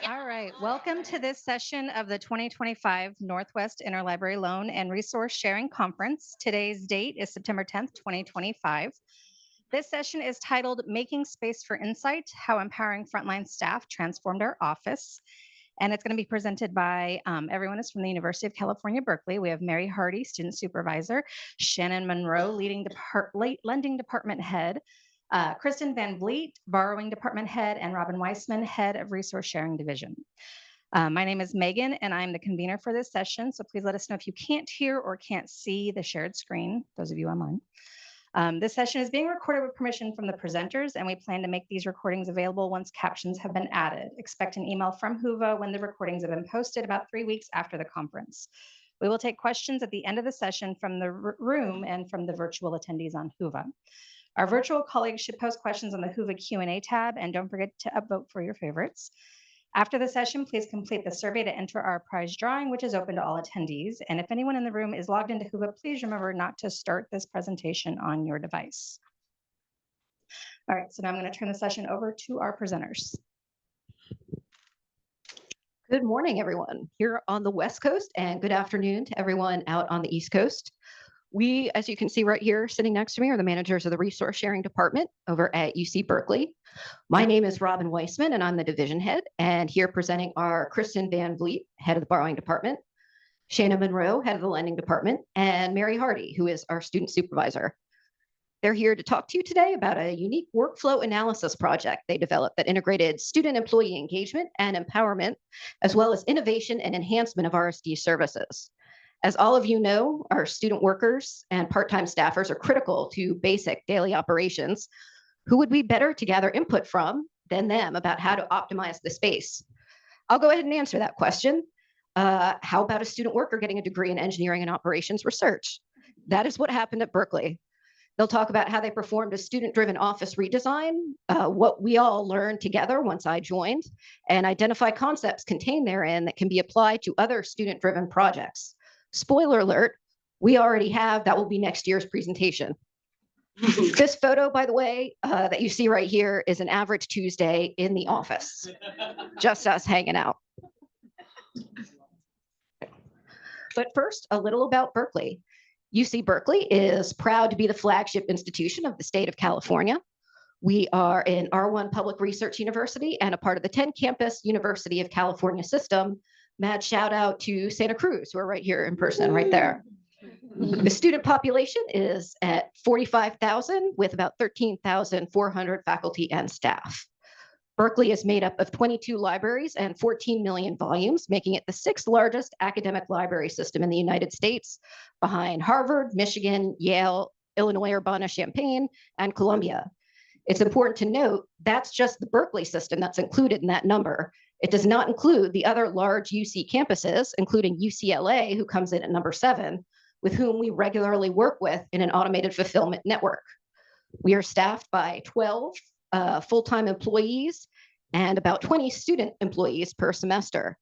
All right, welcome to this session of the 2025 Northwest Interlibrary Loan and Resource Sharing Conference. Today's date is September 10th, 2025. This session is titled Making Space for Insight, How Empowering Frontline Staff Transformed Our Office. And it's going to be presented by everyone is from the University of California, Berkeley. We have Mary Hardy, Student Supervisor, Shannon Monroe, Lending Department Head, Kristen Van Vliet, Borrowing Department Head, and Robyn Weisman, Head of Resource Sharing Division. My name is Megan, and I'm the convener for this session. So please let us know if you can't hear or can't see the shared screen, those of you online. This session is being recorded with permission from the presenters, and we plan to make these recordings available once captions have been added. Expect an email from Whova when the recordings have been posted about 3 weeks after the conference. We will take questions at the end of the session from the room and from the virtual attendees on Whova. Our virtual colleagues should post questions on the Whova Q&A tab, and don't forget to upvote for your favorites. After the session, please complete the survey to enter our prize drawing, which is open to all attendees. And if anyone in the room is logged into Whova, please remember not to start this presentation on your device. All right, so now I'm going to turn the session over to our presenters. Good morning, everyone here on the West Coast, and good afternoon to everyone out on the East Coast. We, as you can see right here, sitting next to me are the managers of the Resource Sharing Department over at UC Berkeley. My name is Robyn Weisman, and I'm the division head. And here presenting are Kristen Van Vliet, head of the Borrowing Department, Shannon Monroe, head of the Lending Department, and Mary Hardy, who is our student supervisor. They're here to talk to you today about a unique workflow analysis project they developed that integrated student employee engagement and empowerment, as well as innovation and enhancement of RSD services. As all of you know, our student workers and part-time staffers are critical to basic daily operations. Who would be better to gather input from than them about how to optimize the space? I'll go ahead and answer that question. How about a student worker getting a degree in engineering and operations research? That is what happened at Berkeley. They'll talk about how they performed a student-driven office redesign, what we all learned together once I joined, and identify concepts contained therein that can be applied to other student-driven projects. Spoiler alert, we already have, that will be next year's presentation. This photo, by the way, that you see right here is an average Tuesday in the office, just us hanging out. But first, a little about Berkeley. UC Berkeley is proud to be the flagship institution of the state of California. We are an R1 public research university and a part of the 10-campus University of California system. Mad shout out to Santa Cruz, who are right here in person, right there. The student population is at 45,000 with about 13,400 faculty and staff. Berkeley is made up of 22 libraries and 14 million volumes, making it the 6th largest academic library system in the United States, behind Harvard, Michigan, Yale, Illinois Urbana-Champaign, and Columbia. It's important to note that's just the Berkeley system that's included in that number. It does not include the other large UC campuses, including UCLA, who comes in at number 7, with whom we regularly work with in an automated fulfillment network. We are staffed by 12 full-time employees and about 20 student employees per semester.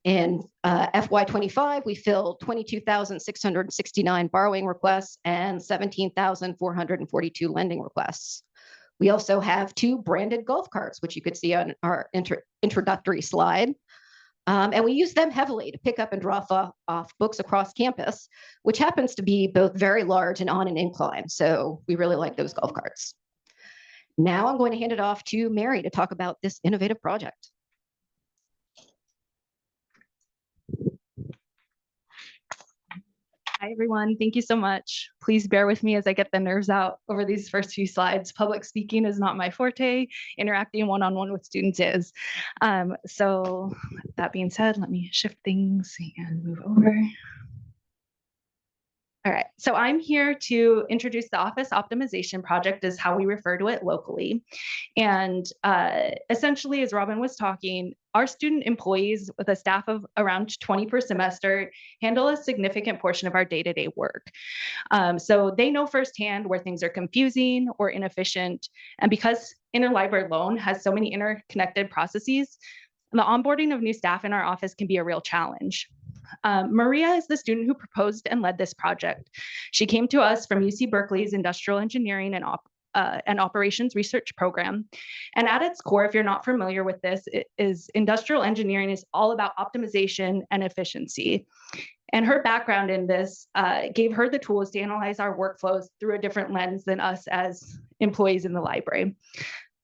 In FY25, we filled 22,669 borrowing requests and 17,442 lending requests. We also have 2 branded golf carts, which you could see on our introductory slide. And we use them heavily to pick up and drop off books across campus, which happens to be both very large and on an incline. So we really like those golf carts. Now I'm going to hand it off to Mary to talk about this innovative project. Hi, everyone. Thank you so much. Please bear with me as I get the nerves out over these first few slides. Public speaking is not my forte. Interacting one-on-one with students is. So that being said, let me shift things and move over. All right, so I'm here to introduce the Office Optimization Project, is how we refer to it locally. And essentially, as Robyn was talking, our student employees with a staff of around 20 per semester handle a significant portion of our day-to-day work. So they know firsthand where things are confusing or inefficient. And because Interlibrary Loan has so many interconnected processes, the onboarding of new staff in our office can be a real challenge. Maria is the student who proposed and led this project. She came to us from UC Berkeley's Industrial Engineering and and operations research program. And at its core, if you're not familiar with this, it is industrial engineering is all about optimization and efficiency. And her background in this gave her the tools to analyze our workflows through a different lens than us as employees in the library.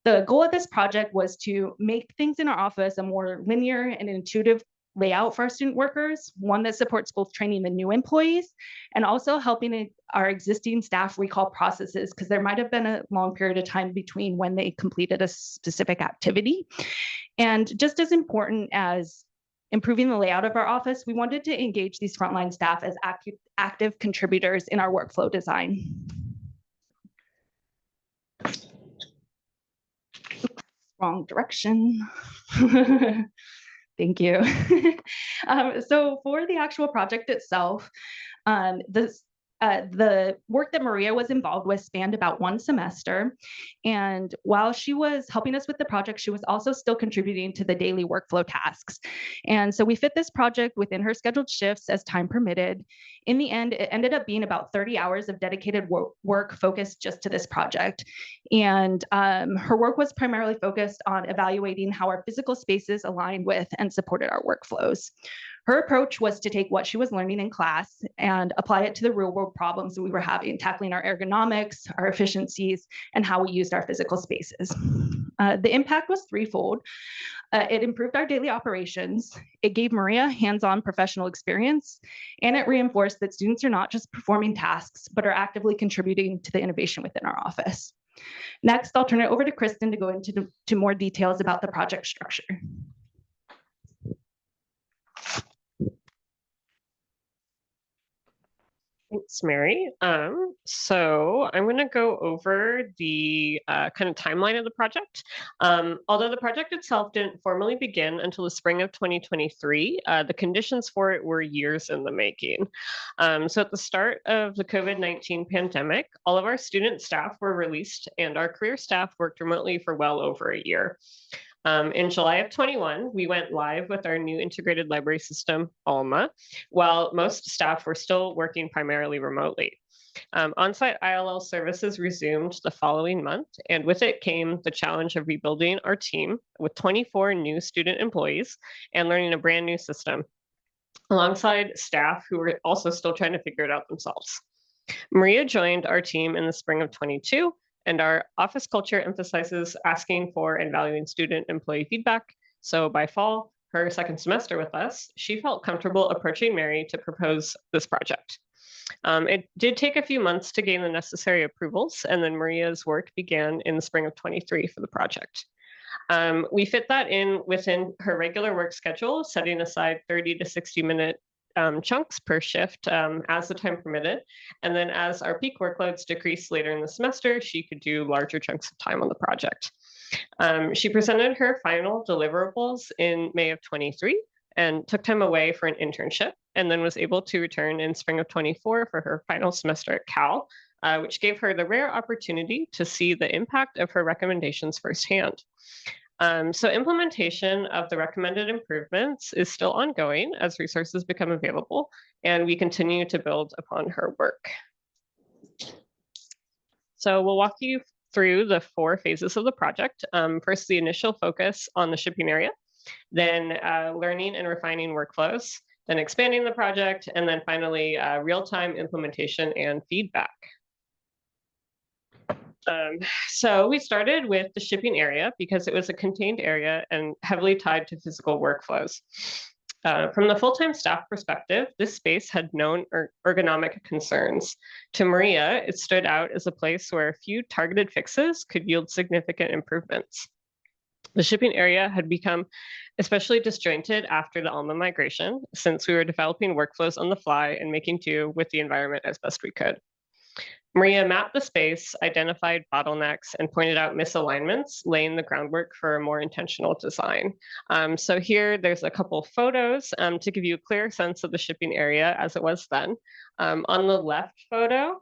The goal of this project was to make things in our office a more linear and intuitive layout for our student workers, one that supports both training the new employees and also helping our existing staff recall processes, because there might have been a long period of time between when they completed a specific activity. And just as important as improving the layout of our office, we wanted to engage these frontline staff as active contributors in our workflow design. Oops, wrong direction. Thank you. So for the actual project itself, the work that Maria was involved with spanned about 1 semester. And while she was helping us with the project, she was also still contributing to the daily workflow tasks. And so we fit this project within her scheduled shifts as time permitted. In the end, it ended up being about 30 hours of dedicated work focused just to this project. And her work was primarily focused on evaluating how our physical spaces aligned with and supported our workflows. Her approach was to take what she was learning in class and apply it to the real world problems that we were having, tackling our ergonomics, our efficiencies, and how we used our physical spaces. The impact was threefold. It improved our daily operations, it gave Maria hands-on professional experience, and it reinforced that students are not just performing tasks, but are actively contributing to the innovation within our office. Next, I'll turn it over to Kristen to go into more details about the project structure. Thanks, Mary. So I'm going to go over the kind of timeline of the project. Although the project itself didn't formally begin until the spring of 2023, the conditions for it were years in the making. So at the start of the COVID-19 pandemic, all of our student staff were released and our career staff worked remotely for well over a year. In July of 21, we went live with our new integrated library system, ALMA, while most staff were still working primarily remotely. On-site ILL services resumed the following month, and with it came the challenge of rebuilding our team with 24 new student employees and learning a brand new system, alongside staff who were also still trying to figure it out themselves. Maria joined our team in the spring of 22, and our office culture emphasizes asking for and valuing student employee feedback. So by fall, her second semester with us, she felt comfortable approaching Mary to propose this project. It did take a few months to gain the necessary approvals, and then Maria's work began in the spring of 23 for the project. We fit that in within her regular work schedule, setting aside 30 to 60-minute chunks per shift as the time permitted. And then as our peak workloads decreased later in the semester, she could do larger chunks of time on the project. She presented her final deliverables in May of 23 and took time away for an internship, and then was able to return in spring of 24 for her final semester at Cal, which gave her the rare opportunity to see the impact of her recommendations firsthand. So implementation of the recommended improvements is still ongoing as resources become available, and we continue to build upon her work. So we'll walk you through the 4 phases of the project. First, the initial focus on the shipping area, then learning and refining workflows, then expanding the project, and then finally real-time implementation and feedback. So we started with the shipping area because it was a contained area and heavily tied to physical workflows. From the full-time staff perspective, this space had known ergonomic concerns. To Maria, it stood out as a place where a few targeted fixes could yield significant improvements. The shipping area had become especially disjointed after the Alma migration, since we were developing workflows on the fly and making do with the environment as best we could. Maria mapped the space, identified bottlenecks, and pointed out misalignments, laying the groundwork for a more intentional design. So here, there's a couple photos to give you a clear sense of the shipping area as it was then. On the left photo,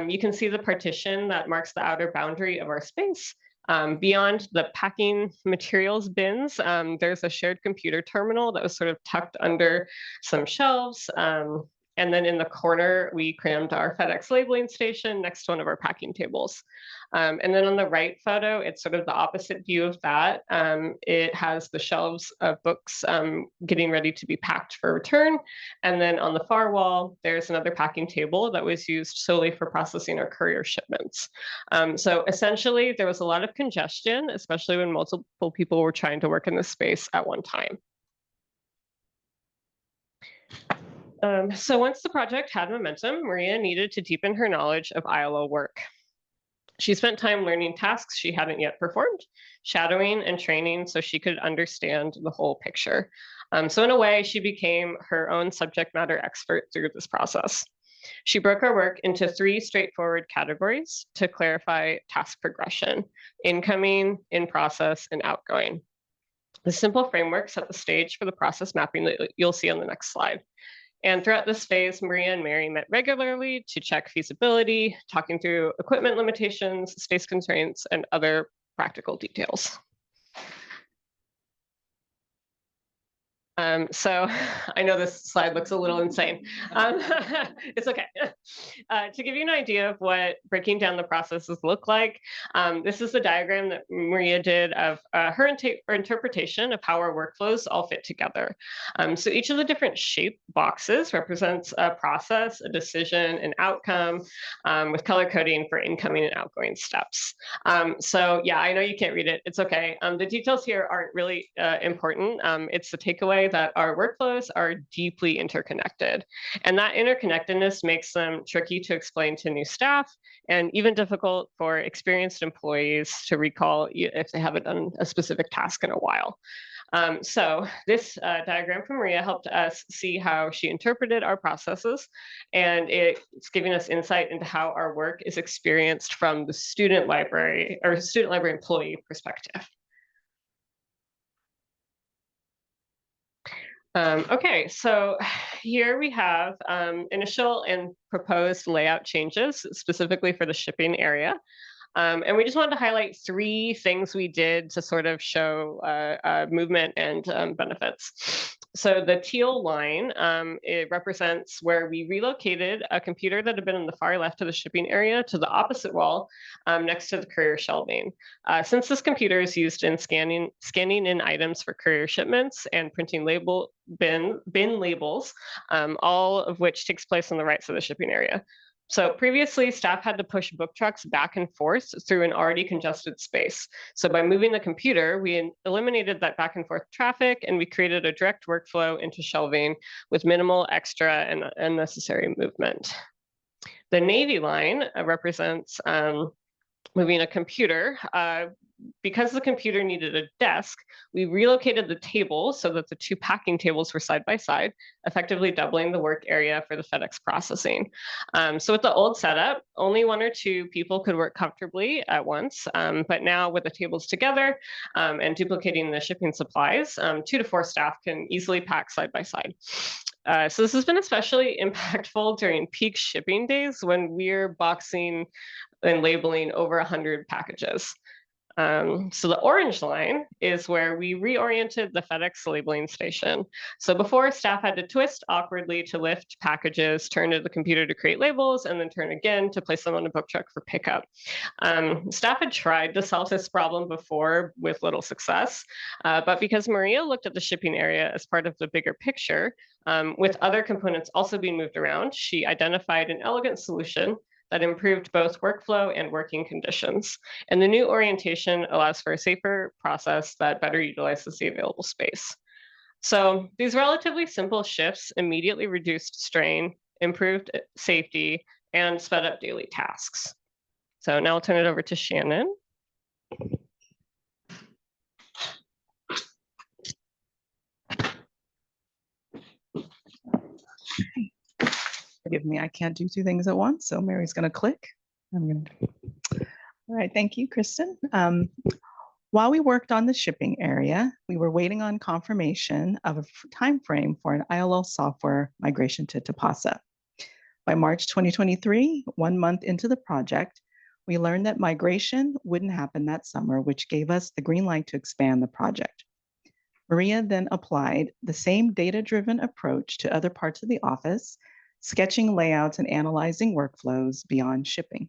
you can see the partition that marks the outer boundary of our space. Beyond the packing materials bins, there's a shared computer terminal that was sort of tucked under some shelves. And then in the corner, we crammed our FedEx labeling station next to one of our packing tables. And then on the right photo, it's sort of the opposite view of that. It has the shelves of books getting ready to be packed for return. And then on the far wall, there's another packing table that was used solely for processing our courier shipments. So essentially, there was a lot of congestion, especially when multiple people were trying to work in this space at one time. So once the project had momentum, Maria needed to deepen her knowledge of ILO work. She spent time learning tasks she hadn't yet performed, shadowing and training so she could understand the whole picture. So in a way, she became her own subject matter expert through this process. She broke her work into 3 straightforward categories to clarify task progression: incoming, in process, and outgoing. The simple framework set the stage for the process mapping that you'll see on the next slide. And throughout this phase, Maria and Mary met regularly to check feasibility, talking through equipment limitations, space constraints, and other practical details. So I know this slide looks a little insane. It's okay. To give you an idea of what breaking down the processes look like, this is the diagram that Maria did of her interpretation of how our workflows all fit together. So each of the different shaped boxes represents a process, a decision, an outcome, with color coding for incoming and outgoing steps. So yeah, I know you can't read it. It's okay. The details here aren't really important. It's the takeaway that our workflows are deeply interconnected. And that interconnectedness makes them tricky to explain to new staff and even difficult for experienced employees to recall if they haven't done a specific task in a while. So this diagram from Maria helped us see how she interpreted our processes, and it's giving us insight into how our work is experienced from the student library or student library employee perspective. Okay, so here we have initial and proposed layout changes specifically for the shipping area. And we just wanted to highlight 3 things we did to sort of show movement and benefits. So the teal line, it represents where we relocated a computer that had been on the far left of the shipping area to the opposite wall next to the courier shelving. Since this computer is used in scanning in items for courier shipments and printing bin labels, all of which takes place on the right side of the shipping area. So previously, staff had to push book trucks back and forth through an already congested space. So by moving the computer, we eliminated that back and forth traffic, and we created a direct workflow into shelving with minimal extra and unnecessary movement. The navy line represents moving a computer. Because the computer needed a desk, we relocated the table so that the 2 packing tables were side by side, effectively doubling the work area for the FedEx processing. So with the old setup, only 1 or 2 people could work comfortably at once. But now with the tables together and duplicating the shipping supplies, 2 to 4 staff can easily pack side by side. So this has been especially impactful during peak shipping days when we're boxing and labeling over 100 packages. So the orange line is where we reoriented the FedEx labeling station. So before, staff had to twist awkwardly to lift packages, turn to the computer to create labels, and then turn again to place them on a book truck for pickup. Staff had tried to solve this problem before with little success, but because Maria looked at the shipping area as part of the bigger picture, with other components also being moved around, she identified an elegant solution that improved both workflow and working conditions. And the new orientation allows for a safer process that better utilizes the available space. So these relatively simple shifts immediately reduced strain, improved safety, and sped up daily tasks. So now I'll turn it over to Shannon. Forgive me, I can't do 2 things at once. So Mary's going to click. I'm going to. All right, thank you, Kristen. While we worked on the shipping area, we were waiting on confirmation of a time frame for an ILL software migration to Tapasa. By March 2023, 1 month into the project, we learned that migration wouldn't happen that summer, which gave us the green light to expand the project. Maria then applied the same data-driven approach to other parts of the office, sketching layouts and analyzing workflows beyond shipping.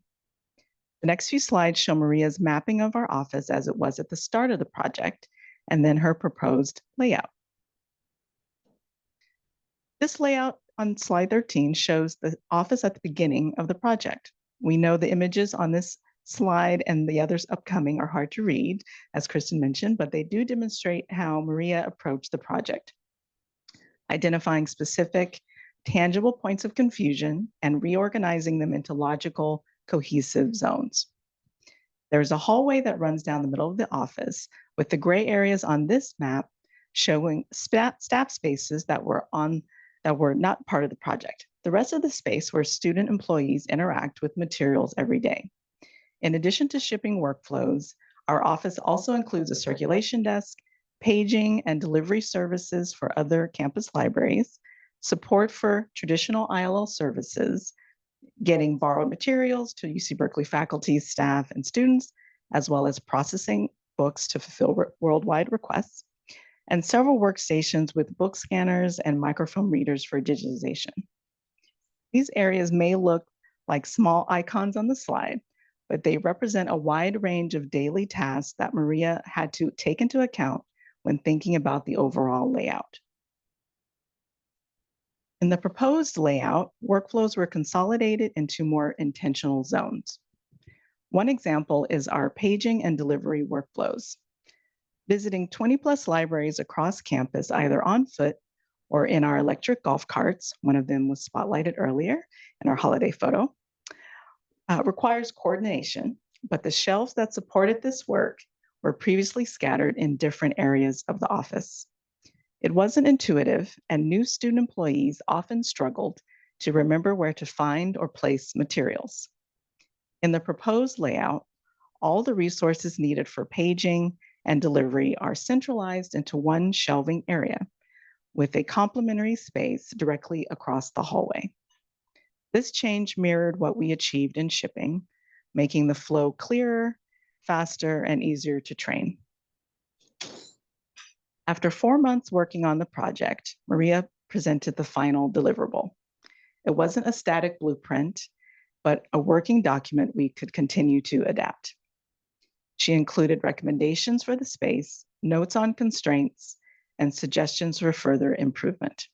The next few slides show Maria's mapping of our office as it was at the start of the project, and then her proposed layout. This layout on slide 13 shows the office at the beginning of the project. We know the images on this slide and the others upcoming are hard to read, as Kristen mentioned, but they do demonstrate how Maria approached the project, identifying specific, tangible points of confusion and reorganizing them into logical, cohesive zones. There's a hallway that runs down the middle of the office, with the gray areas on this map showing staff spaces that were not part of the project. The rest of the space where student employees interact with materials every day. In addition to shipping workflows, our office also includes a circulation desk, paging and delivery services for other campus libraries, support for traditional ILL services, getting borrowed materials to UC Berkeley faculty, staff, and students, as well as processing books to fulfill worldwide requests, and several workstations with book scanners and microfilm readers for digitization. These areas may look like small icons on the slide, but they represent a wide range of daily tasks that Maria had to take into account when thinking about the overall layout. In the proposed layout, workflows were consolidated into more intentional zones. One example is our paging and delivery workflows. Visiting 20+ libraries across campus, either on foot or in our electric golf carts, one of them was spotlighted earlier in our holiday photo, requires coordination, but the shelves that supported this work were previously scattered in different areas of the office. It wasn't intuitive, and new student employees often struggled to remember where to find or place materials. In the proposed layout, all the resources needed for paging and delivery are centralized into one shelving area with a complementary space directly across the hallway. This change mirrored what we achieved in shipping, making the flow clearer, faster, and easier to train. After 4 months working on the project, Maria presented the final deliverable. It wasn't a static blueprint, but a working document we could continue to adapt. She included recommendations for the space, notes on constraints, and suggestions for further improvement.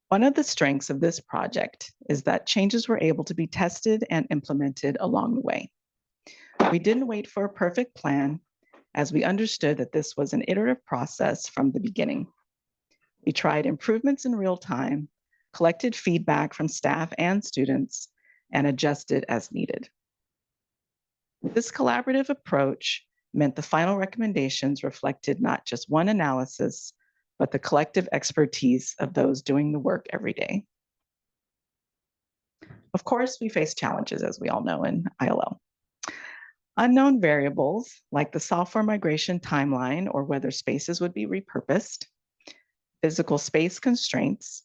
One of the strengths of this project is that changes were able to be tested and implemented along the way. We didn't wait for a perfect plan, as we understood that this was an iterative process from the beginning. We tried improvements in real time, collected feedback from staff and students, and adjusted as needed. This collaborative approach meant the final recommendations reflected not just one analysis, but the collective expertise of those doing the work every day. Of course, we face challenges, as we all know, in ILL. Unknown variables, like the software migration timeline or whether spaces would be repurposed, physical space constraints,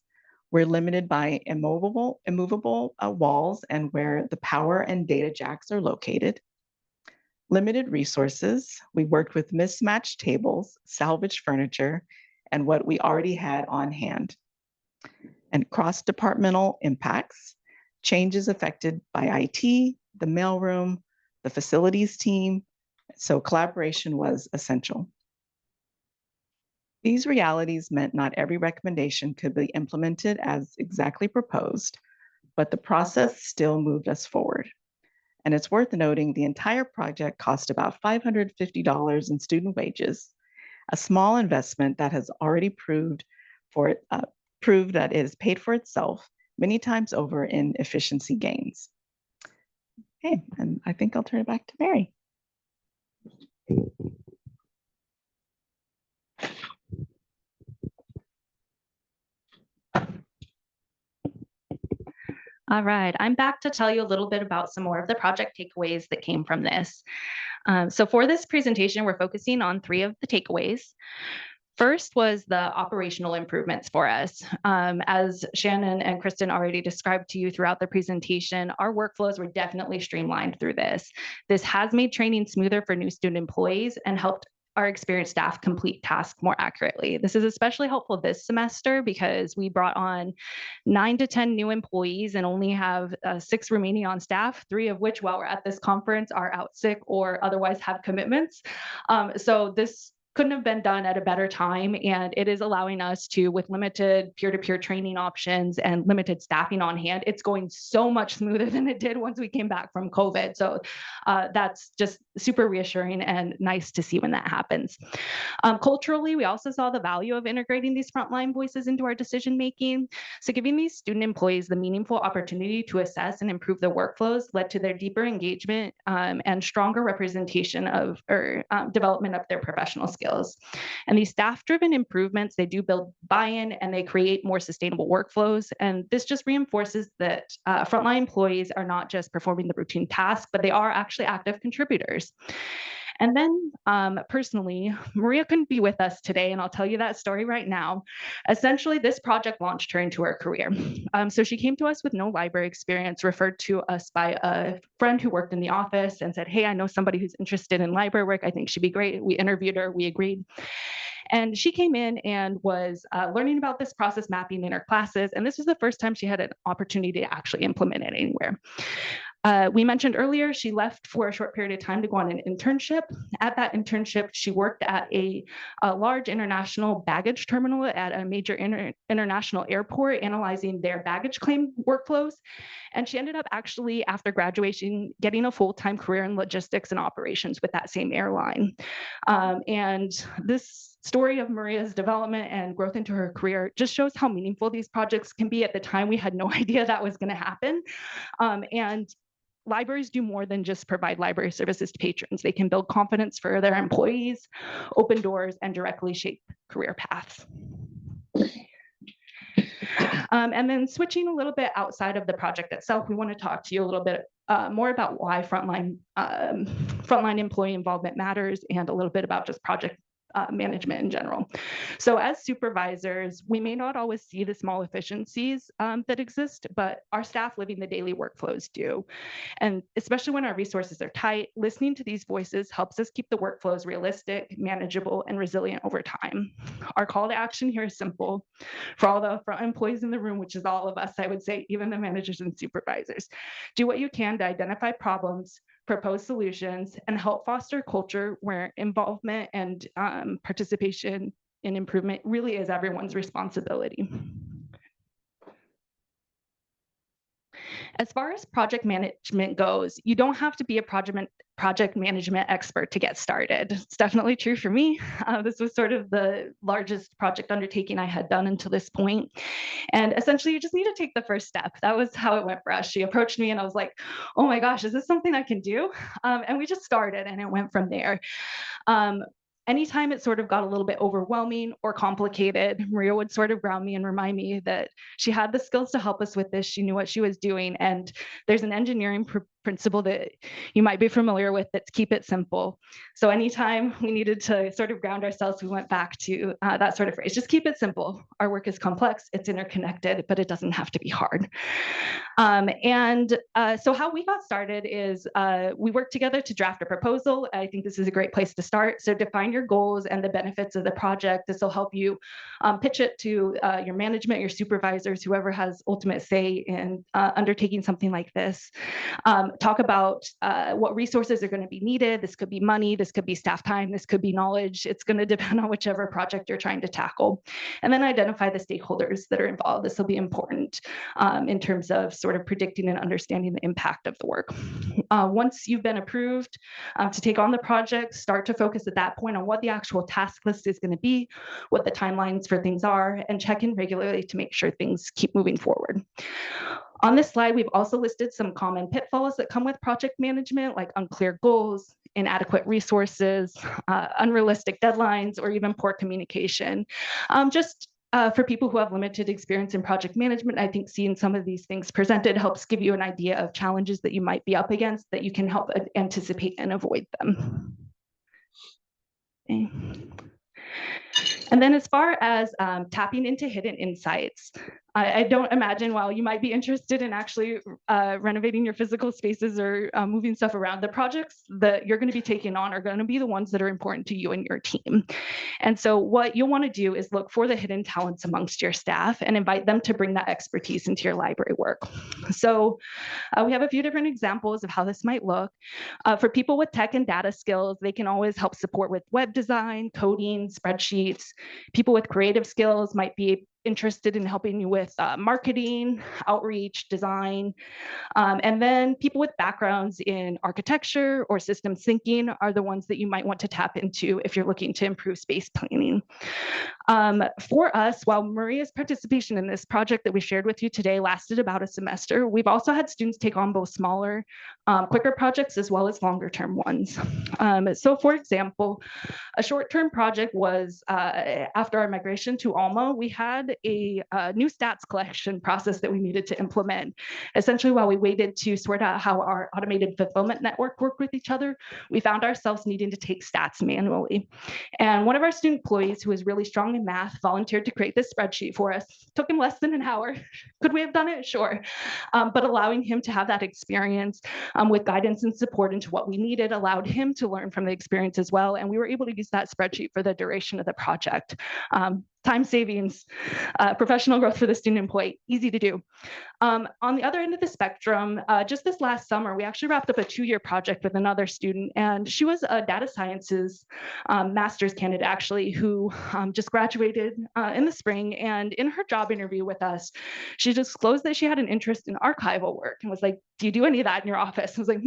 we're limited by immovable walls and where the power and data jacks are located. Limited resources, we worked with mismatched tables, salvaged furniture, and what we already had on hand. And cross-departmental impacts, changes affected by IT, the mailroom, the facilities team, so collaboration was essential. These realities meant not every recommendation could be implemented as exactly proposed, but the process still moved us forward. And it's worth noting the entire project cost about $550 in student wages, a small investment that has already proved that it has paid for itself many times over in efficiency gains. Okay, and I think I'll turn it back to Mary. All right, I'm back to tell you a little bit about some more of the project takeaways that came from this. So for this presentation, we're focusing on 3 of the takeaways. First was the operational improvements for us. As Shannon and Kristen already described to you throughout the presentation, our workflows were definitely streamlined through this. This has made training smoother for new student employees and helped our experienced staff complete tasks more accurately. This is especially helpful this semester because we brought on 9 to 10 new employees and only have 6 remaining on staff, 3 of which, while we're at this conference, are out sick or otherwise have commitments. So this couldn't have been done at a better time, and it is allowing us to, with limited peer-to-peer training options and limited staffing on hand, it's going so much smoother than it did once we came back from COVID. So that's just super reassuring and nice to see when that happens. Culturally, we also saw the value of integrating these frontline voices into our decision making. So giving these student employees the meaningful opportunity to assess and improve their workflows led to their deeper engagement and stronger representation of or development of their professional skills. And these staff-driven improvements, they do build buy-in and they create more sustainable workflows. And this just reinforces that frontline employees are not just performing the routine tasks, but they are actually active contributors. And then personally, Maria couldn't be with us today, and I'll tell you that story right now. Essentially, this project launched her into her career. So she came to us with no library experience, referred to us by a friend who worked in the office and said, hey, I know somebody who's interested in library work. I think she'd be great. We interviewed her, we agreed. And she came in and was learning about this process mapping in her classes. And this was the first time she had an opportunity to actually implement it anywhere. We mentioned earlier, she left for a short period of time to go on an internship. At that internship, she worked at a large international baggage terminal at a major international airport, analyzing their baggage claim workflows. And she ended up actually, after graduation, getting a full-time career in logistics and operations with that same airline. And this story of Maria's development and growth into her career just shows how meaningful these projects can be. At the time, we had no idea that was going to happen. And libraries do more than just provide library services to patrons. They can build confidence for their employees, open doors, and directly shape career paths. And then switching a little bit outside of the project itself, we want to talk to you a little bit more about why frontline employee involvement matters, and a little bit about just project management in general. So as supervisors, we may not always see the small efficiencies that exist, but our staff living the daily workflows do. And especially when our resources are tight, listening to these voices helps us keep the workflows realistic, manageable, and resilient over time. Our call to action here is simple. For all the front employees in the room, which is all of us, I would say, even the managers and supervisors, do what you can to identify problems, propose solutions, and help foster culture where involvement and participation in improvement really is everyone's responsibility. As far as project management goes, you don't have to be a project management expert to get started. It's definitely true for me. This was sort of the largest project undertaking I had done until this point. And essentially, you just need to take the first step. That was how it went for us. She approached me and I was like, oh my gosh, is this something I can do? And we just started and it went from there. Anytime it sort of got a little bit overwhelming or complicated, Maria would sort of ground me and remind me that she had the skills to help us with this. She knew what she was doing. And there's an engineering principle that you might be familiar with, that's keep it simple. So anytime we needed to sort of ground ourselves, we went back to that sort of phrase, just keep it simple. Our work is complex, it's interconnected, but it doesn't have to be hard. So how we got started is we worked together to draft a proposal. I think this is a great place to start. So define your goals and the benefits of the project. This will help you pitch it to your management, your supervisors, whoever has ultimate say in undertaking something like this. Talk about what resources are going to be needed. This could be money, this could be staff time, this could be knowledge. It's going to depend on whichever project you're trying to tackle. And then identify the stakeholders that are involved. This will be important in terms of sort of predicting and understanding the impact of the work. Once you've been approved to take on the project, start to focus at that point on what the actual task list is going to be, what the timelines for things are, and check in regularly to make sure things keep moving forward. On this slide, we've also listed some common pitfalls that come with project management, like unclear goals, inadequate resources, unrealistic deadlines, or even poor communication. For people who have limited experience in project management, I think seeing some of these things presented helps give you an idea of challenges that you might be up against that you can help anticipate and avoid them. Okay. And then as far as tapping into hidden insights, I don't imagine, while you might be interested in actually renovating your physical spaces or moving stuff around, the projects that you're going to be taking on are going to be the ones that are important to you and your team. And so what you'll want to do is look for the hidden talents amongst your staff and invite them to bring that expertise into your library work. So we have a few different examples of how this might look. For people with tech and data skills, they can always help support with web design, coding, spreadsheets. People with creative skills might be interested in helping you with marketing, outreach, design. And then people with backgrounds in architecture or systems thinking are the ones that you might want to tap into if you're looking to improve space planning. For us, while Maria's participation in this project that we shared with you today lasted about a semester, we've also had students take on both smaller, quicker projects as well as longer term ones. So for example, a short-term project was after our migration to Alma, we had a new stats collection process that we needed to implement. Essentially, while we waited to sort out how our automated fulfillment network worked with each other, we found ourselves needing to take stats manually. And one of our student employees, who is really strong in math, volunteered to create this spreadsheet for us. Took him less than an hour. Could we have done it? Sure. But allowing him to have that experience with guidance and support into what we needed allowed him to learn from the experience as well. And we were able to use that spreadsheet for the duration of the project. Time savings, professional growth for the student employee, easy to do. On the other end of the spectrum, just this last summer, we actually wrapped up a 2-year project with another student, and she was a data sciences master's candidate, actually, who just graduated in the spring. And in her job interview with us, she disclosed that she had an interest in archival work and was like, "Do you do any of that in your office?" I was like,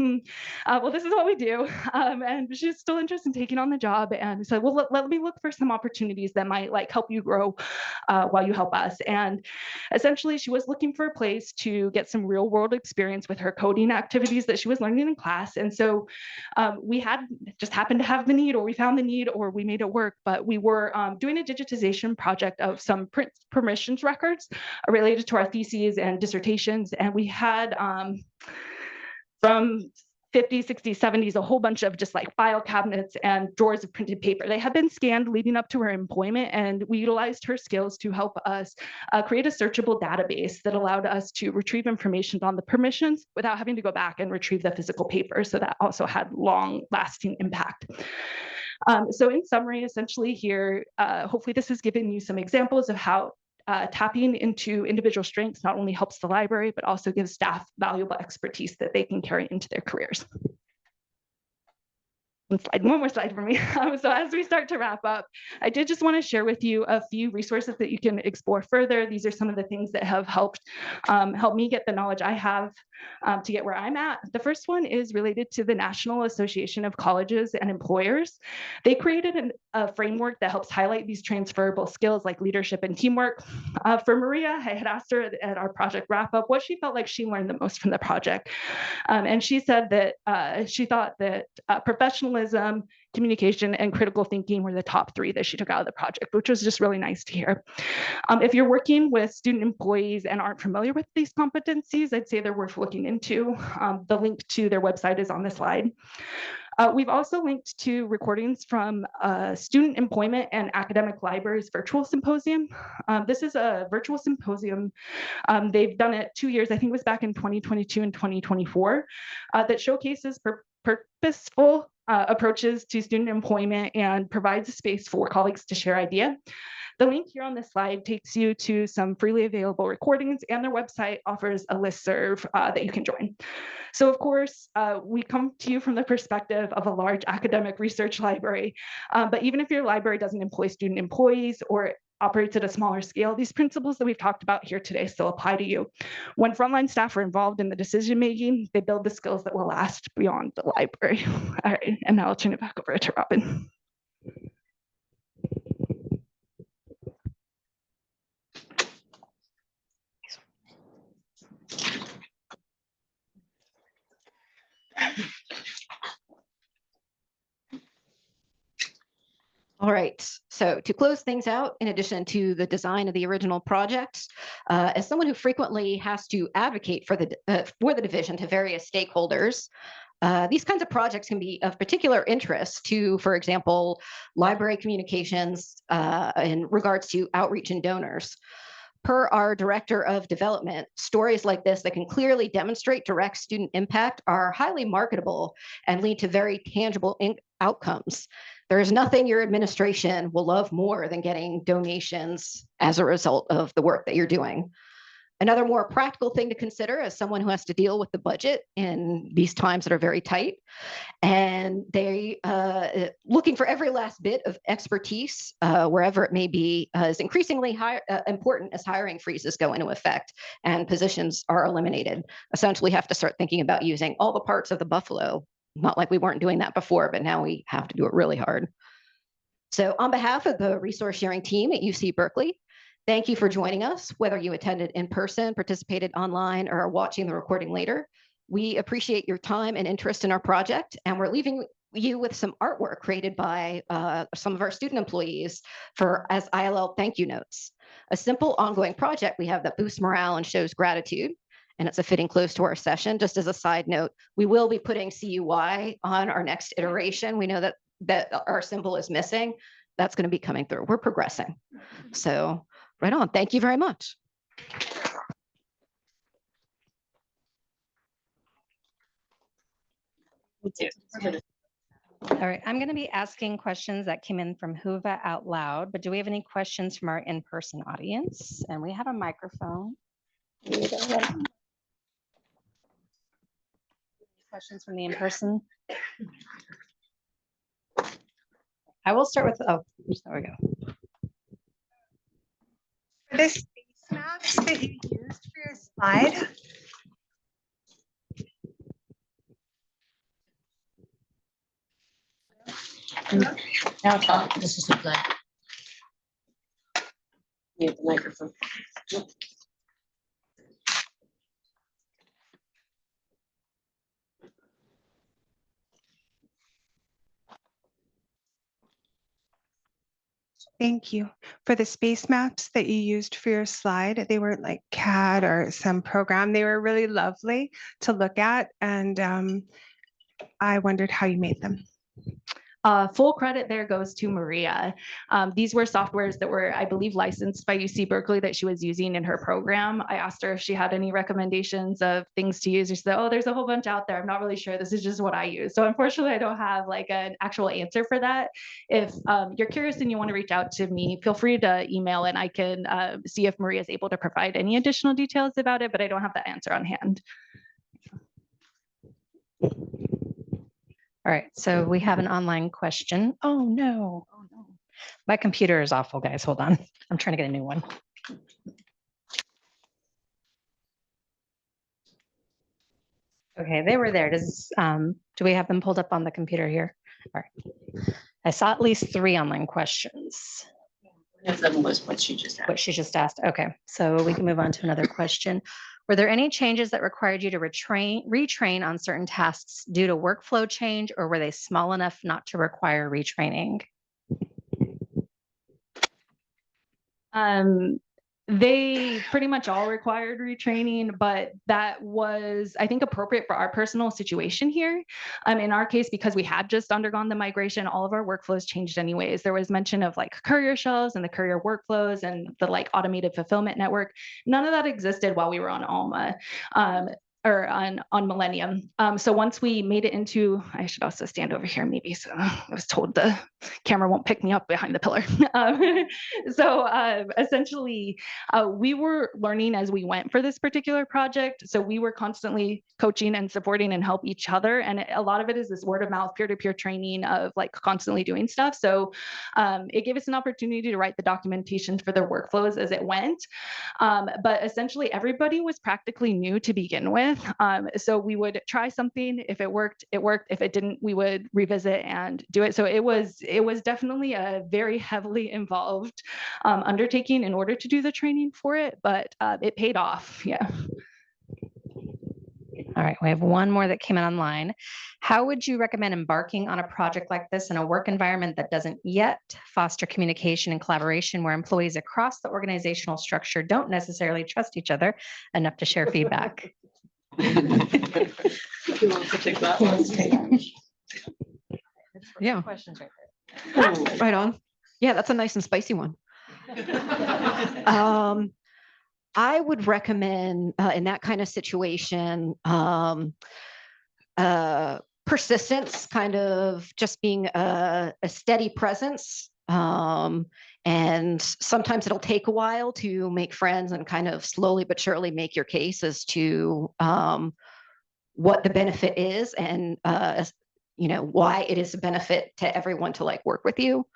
well, this is what we do. And she's still interested in taking on the job. And so, well, let me look for some opportunities that might like help you grow while you help us. And essentially, she was looking for a place to get some real world experience with her coding activities that she was learning in class. And so we had just happened to have the need, or we found the need, or we made it work. But we were doing a digitization project of some print permissions records related to our theses and dissertations. And we had from 50s, 60s, 70s, a whole bunch of just like file cabinets and drawers of printed paper. They had been scanned leading up to her employment, and we utilized her skills to help us create a searchable database that allowed us to retrieve information on the permissions without having to go back and retrieve the physical paper. So that also had long-lasting impact. So in summary, essentially here, hopefully this has given you some examples of how tapping into individual strengths not only helps the library, but also gives staff valuable expertise that they can carry into their careers. One more slide for me. So as we start to wrap up, I did just want to share with you a few resources that you can explore further. These are some of the things that have helped me get the knowledge I have to get where I'm at. The first one is related to the National Association of Colleges and Employers. They created a framework that helps highlight these transferable skills like leadership and teamwork. For Maria, I had asked her at our project wrap up what she felt like she learned the most from the project. And she said that she thought that professionalism, communication, and critical thinking were the top 3 that she took out of the project, which was just really nice to hear. If you're working with student employees and aren't familiar with these competencies, I'd say they're worth looking into. The link to their website is on the slide. We've also linked to recordings from Student Employment and Academic Libraries Virtual Symposium. This is a virtual symposium. They've done it 2 years, I think it was back in 2022 and 2024, that showcases purposeful approaches to student employment and provides a space for colleagues to share ideas. The link here on this slide takes you to some freely available recordings, and their website offers a listserv that you can join. So of course, we come to you from the perspective of a large academic research library, but even if your library doesn't employ student employees or operates at a smaller scale, these principles that we've talked about here today still apply to you. When frontline staff are involved in the decision-making, they build the skills that will last beyond the library. All right, and now I'll turn it back over to Robyn. All right, so to close things out, in addition to the design of the original project, as someone who frequently has to advocate for the division to various stakeholders, These kinds of projects can be of particular interest to, for example, library communications in regards to outreach and donors. Per our Director of Development, stories like this that can clearly demonstrate direct student impact are highly marketable and lead to very tangible outcomes. There is nothing your administration will love more than getting donations as a result of the work that you're doing. Another more practical thing to consider as someone who has to deal with the budget in these times that are very tight, and they looking for every last bit of expertise wherever it may be is increasingly important as hiring freezes go into effect and positions are eliminated. Essentially have to start thinking about using all the parts of the buffalo, not like we weren't doing that before, but now we have to do it really hard. So on behalf of the resource sharing team at UC Berkeley, thank you for joining us, whether you attended in person, participated online, or are watching the recording later. We appreciate your time and interest in our project, and we're leaving you with some artwork created by some of our student employees as ILL thank you notes. A simple ongoing project we have that boosts morale and shows gratitude, and it's a fitting close to our session. Just as a side note, we will be putting CUY on our next iteration. We know that our symbol is missing. That's going to be coming through. We're progressing. So right on. Thank you very much. All right, I'm going to be asking questions that came in from Hoover out loud, but do we have any questions from our in-person audience? And we have a microphone. Questions from the in-person? I will start with, oh, there we go. For the space maps that you used for your slide, Now it's on. This is the slide. You have the microphone. thank you. For the space maps that you used for your slide, they were like CAD or some program. They were really lovely to look at, and I wondered how you made them. Full credit there goes to Maria. These were softwares that were, I believe, licensed by UC Berkeley that she was using in her program. I asked her if she had any recommendations of things to use. She said, oh, there's a whole bunch out there. I'm not really sure. This is just what I use. So unfortunately, I don't have like an actual answer for that. If you're curious and you want to reach out to me, feel free to email and I can see if Maria is able to provide any additional details about it, but I don't have the answer on hand. All right, so we have an online question. Oh no, my computer is awful, guys. Hold on, I'm trying to get a new one. Okay, they were there. Do we have them pulled up on the computer here? All right, I saw at least 3 online questions. One of them was what she just asked. What she just asked. Okay, so we can move on to another question. Were there any changes that required you to retrain on certain tasks due to workflow change, or were they small enough not to require retraining? They pretty much all required retraining, but that was, I think, appropriate for our personal situation here. In our case, because we had just undergone the migration, all of our workflows changed anyways. There was mention of like courier shelves and the courier workflows and the like automated fulfillment network. None of that existed while we were on Alma. Or on Millennium. So once we made it into, I should also stand over here maybe, so I was told the camera won't pick me up behind the pillar. Essentially, we were learning as we went for this particular project. So we were constantly coaching and supporting and help each other. And a lot of it is this word of mouth, peer-to-peer training of like constantly doing stuff. So it gave us an opportunity to write the documentation for their workflows as it went. But essentially everybody was practically new to begin with. So we would try something. If it worked, it worked. If it didn't, we would revisit and do it. So it was definitely a very heavily involved undertaking in order to do the training for it, but it paid off. Yeah. All right, we have one more that came in online. How would you recommend embarking on a project like this in a work environment that doesn't yet foster communication and collaboration, where employees across the organizational structure don't necessarily trust each other enough to share feedback? You want to take that one? Yeah. Questions right there. Right on. Yeah, that's a nice and spicy one. I would recommend in that kind of situation, persistence, kind of just being a steady presence. And sometimes it'll take a while to make friends and kind of slowly but surely make your case as to what the benefit is and why it is a benefit to everyone to like work with you.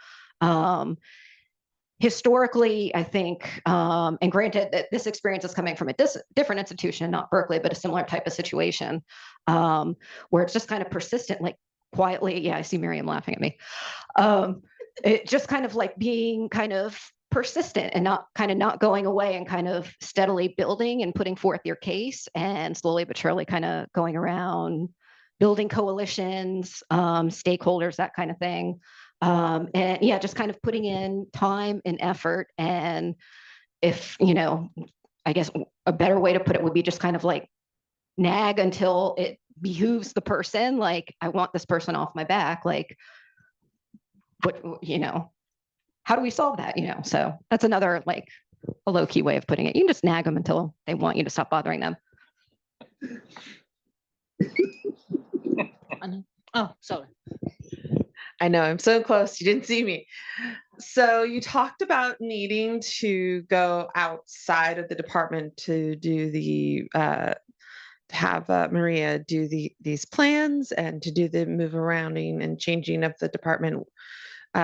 Historically, I think, and granted that this experience is coming from a different institution, not Berkeley, but a similar type of situation, where it's just kind of persistent, like quietly. Yeah, I see Miriam laughing at me. It just kind of like being kind of persistent and not going away and kind of steadily building and putting forth your case and slowly but surely kind of going around building coalitions, stakeholders, that kind of thing. And yeah, just kind of putting in time and effort. And if, I guess a better way to put it would be just kind of like nag until it behooves the person. Like, I want this person off my back. Like, what, how do we solve that? So that's another, like, a low key way of putting it. You can just nag them until they want you to stop bothering them. Oh, sorry. I know, I'm so close. You didn't see me. So you talked about needing to go outside of the department to do have Maria do these plans and to do the move arounding and changing of the department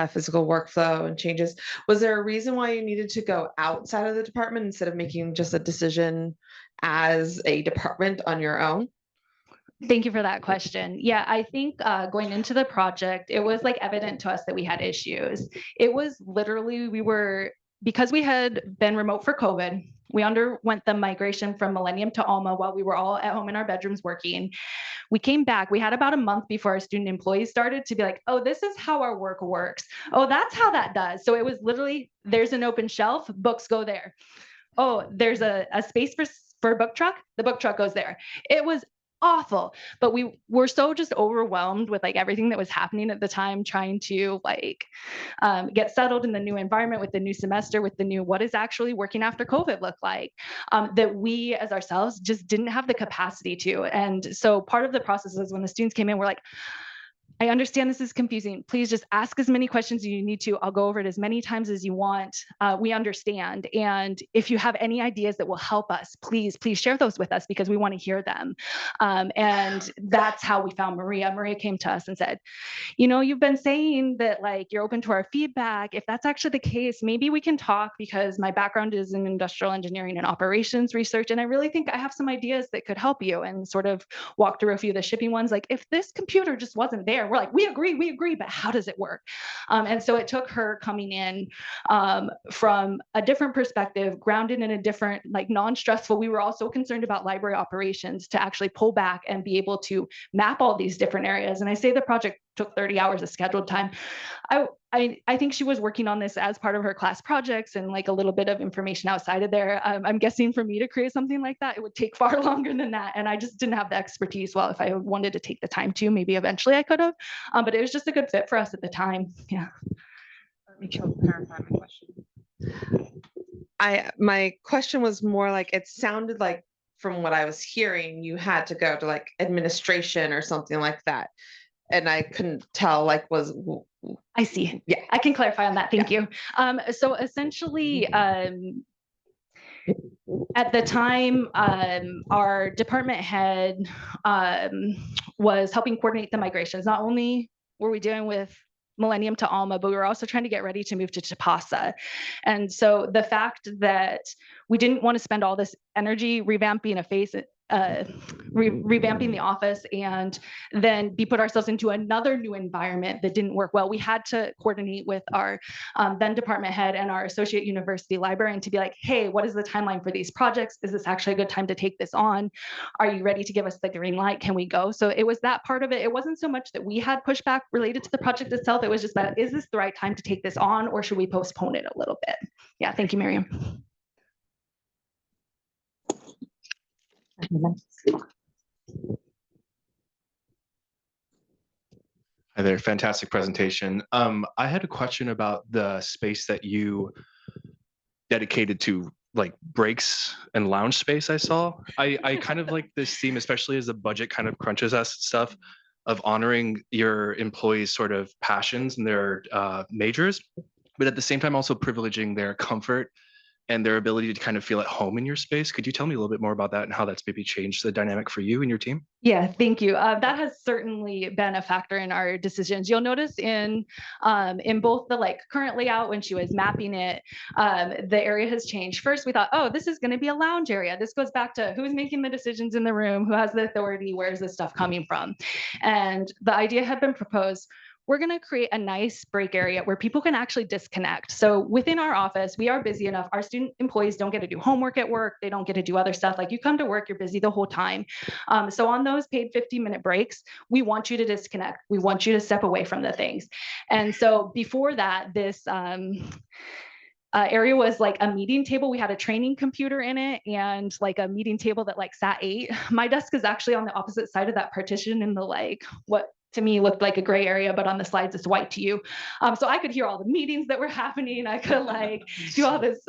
physical workflow and changes. Was there a reason why you needed to go outside of the department instead of making just a decision as a department on your own? Thank you for that question. Yeah, I think going into the project, it was like evident to us that we had issues. It was literally, because we had been remote for COVID, we underwent the migration from Millennium to Alma while we were all at home in our bedrooms working. We came back, we had about a month before our student employees started to be like, oh, this is how our work works. Oh, that's how that does. So it was literally, there's an open shelf, books go there. Oh, there's a space for a book truck, the book truck goes there. It was awful, but we were so just overwhelmed with like everything that was happening at the time, trying to like get settled in the new environment with the new semester, with the new what is actually working after COVID look like, that we as ourselves just didn't have the capacity to. And so part of the process is when the students came in, we're like, I understand this is confusing. Please just ask as many questions as you need to. I'll go over it as many times as you want. We understand. And if you have any ideas that will help us, please share those with us because we want to hear them. And that's how we found Maria. Maria came to us and said, you've been saying that like you're open to our feedback. If that's actually the case, maybe we can talk because my background is in industrial engineering and operations research. And I really think I have some ideas that could help you, and sort of walk through a few of the shipping ones. Like if this computer just wasn't there, we're like, we agree, but how does it work? And so it took her coming in from a different perspective, grounded in a different, like non-stressful. We were also concerned about library operations to actually pull back and be able to map all these different areas. And I say the project took 30 hours of scheduled time. I think she was working on this as part of her class projects and like a little bit of information outside of there. I'm guessing for me to create something like that, it would take far longer than that. And I just didn't have the expertise. Well, if I wanted to take the time to, maybe eventually I could have, but it was just a good fit for us at the time. Yeah. Let me clarify my question. My question was more like, it sounded like from what I was hearing, you had to go to like administration or something like that. And I couldn't tell, like, I see. Yeah, I can clarify on that. Thank you. So essentially, at the time, our department head was helping coordinate the migrations. Not only were we dealing with Millennium to Alma, but we were also trying to get ready to move to Chapasa. And so the fact that we didn't want to spend all this energy revamping revamping the office and then put ourselves into another new environment that didn't work well, we had to coordinate with our then department head and our associate university librarian to be like, hey, what is the timeline for these projects? Is this actually a good time to take this on? Are you ready to give us the green light? Can we go? So it was that part of it. It wasn't so much that we had pushback related to the project itself. It was just about, is this the right time to take this on, or should we postpone it a little bit? Yeah, thank you, Miriam. Hi there, fantastic presentation. I had a question about the space that you dedicated to like breaks and lounge space I saw. I kind of like this theme, especially as the budget kind of crunches us and stuff, of honoring your employees' sort of passions and their majors, but at the same time also privileging their comfort and their ability to kind of feel at home in your space. Could you tell me a little bit more about that and how that's maybe changed the dynamic for you and your team? Yeah, thank you. That has certainly been a factor in our decisions. You'll notice in both the like current layout when she was mapping it, the area has changed. First, we thought, oh, this is going to be a lounge area. This goes back to who's making the decisions in the room, who has the authority, where's this stuff coming from? And the idea had been proposed. We're going to create a nice break area where people can actually disconnect. So within our office, we are busy enough. Our student employees don't get to do homework at work. They don't get to do other stuff. Like you come to work, you're busy the whole time. So on those paid 15-minute breaks, we want you to disconnect. We want you to step away from the things. And so before that, this area was like a meeting table. We had a training computer in it and like a meeting table that like sat 8. My desk is actually on the opposite side of that partition in the like what to me looked like a gray area, but on the slides it's white to you. So I could hear all the meetings that were happening. I could like do all this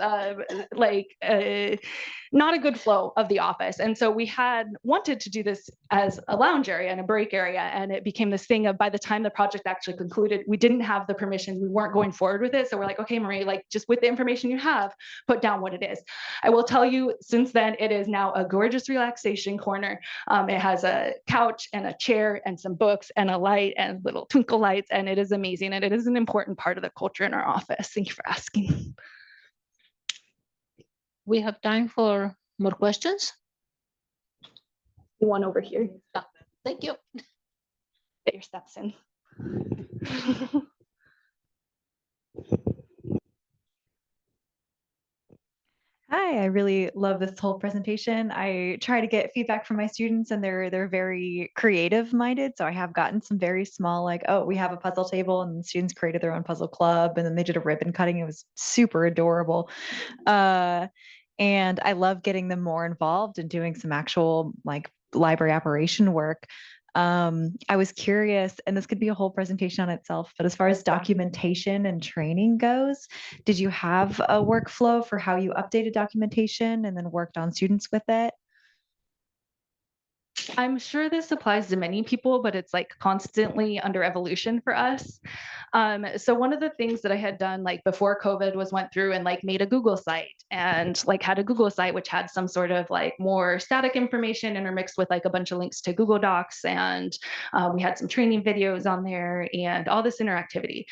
not a good flow of the office. And so we had wanted to do this as a lounge area and a break area. And it became this thing of by the time the project actually concluded, we didn't have the permission. We weren't going forward with it. So we're like, okay, Marie, like just with the information you have, put down what it is. I will tell you since then, it is now a gorgeous relaxation corner. It has a couch and a chair and some books and a light and little twinkle lights. And it is amazing. And it is an important part of the culture in our office. Thank you for asking. We have time for more questions. One over here. Thank you. Get your steps in. Hi, I really love this whole presentation. I try to get feedback from my students and they're very creative minded. So I have gotten some very small, like, oh, we have a puzzle table and the students created their own puzzle club and then they did a ribbon cutting. It was super adorable. And I love getting them more involved and doing some actual like library operation work. I was curious, and this could be a whole presentation on itself, but as far as documentation and training goes, did you have a workflow for how you updated documentation and then worked on students with it? I'm sure this applies to many people, but it's like constantly under evolution for us. So one of the things that I had done like before COVID was went through and like made a Google site and like had a Google site which had some sort of like more static information intermixed with like a bunch of links to Google Docs, and we had some training videos on there and all this interactivity.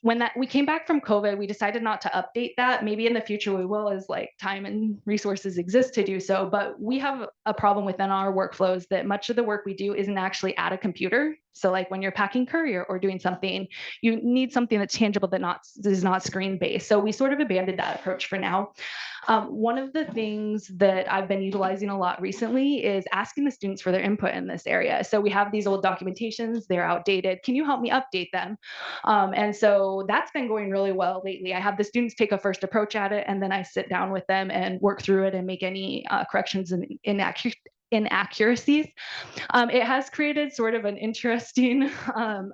When we came back from COVID, we decided not to update that. Maybe in the future we will, as like time and resources exist to do so. But we have a problem within our workflows that much of the work we do isn't actually at a computer. So like when you're packing courier or doing something, you need something that's tangible that is not screen based. So we sort of abandoned that approach for now. One of the things that I've been utilizing a lot recently is asking the students for their input in this area. So we have these old documentations, they're outdated. Can you help me update them? And so that's been going really well lately. I have the students take a first approach at it, and then I sit down with them and work through it and make any corrections and inaccuracies. It has created sort of an interesting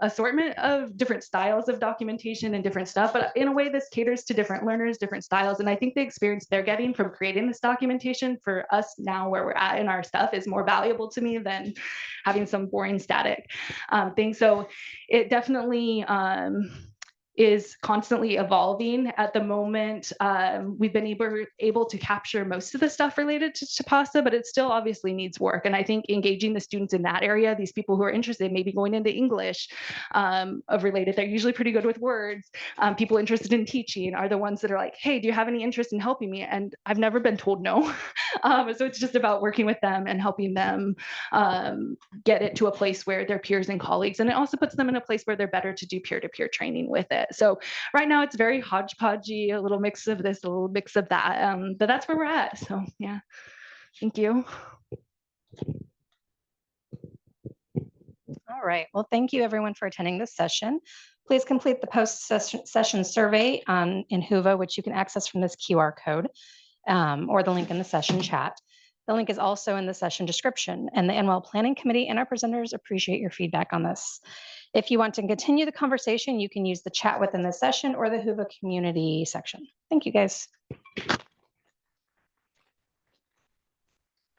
assortment of different styles of documentation and different stuff, but in a way this caters to different learners, different styles. And I think the experience they're getting from creating this documentation for us now where we're at in our stuff is more valuable to me than having some boring static thing. So it definitely is constantly evolving. At the moment, we've been able to capture most of the stuff related to TPASA, but it still obviously needs work. And I think engaging the students in that area, these people who are interested, maybe going into English of related, they're usually pretty good with words. People interested in teaching are the ones that are like, hey, do you have any interest in helping me? And I've never been told no. So it's just about working with them and helping them get it to a place where they're peers and colleagues. And it also puts them in a place where they're better to do peer-to-peer training with it. So right now it's very hodgepodgey, a little mix of this, a little mix of that, but that's where we're at. So yeah, thank you. All right, well, thank you everyone for attending this session. Please complete the post-session survey in Whova, which you can access from this QR code or the link in the session chat. The link is also in the session description, and the NWILL Planning Committee and our presenters appreciate your feedback on this. If you want to continue the conversation, you can use the chat within the session or the Whova community section. Thank you, guys.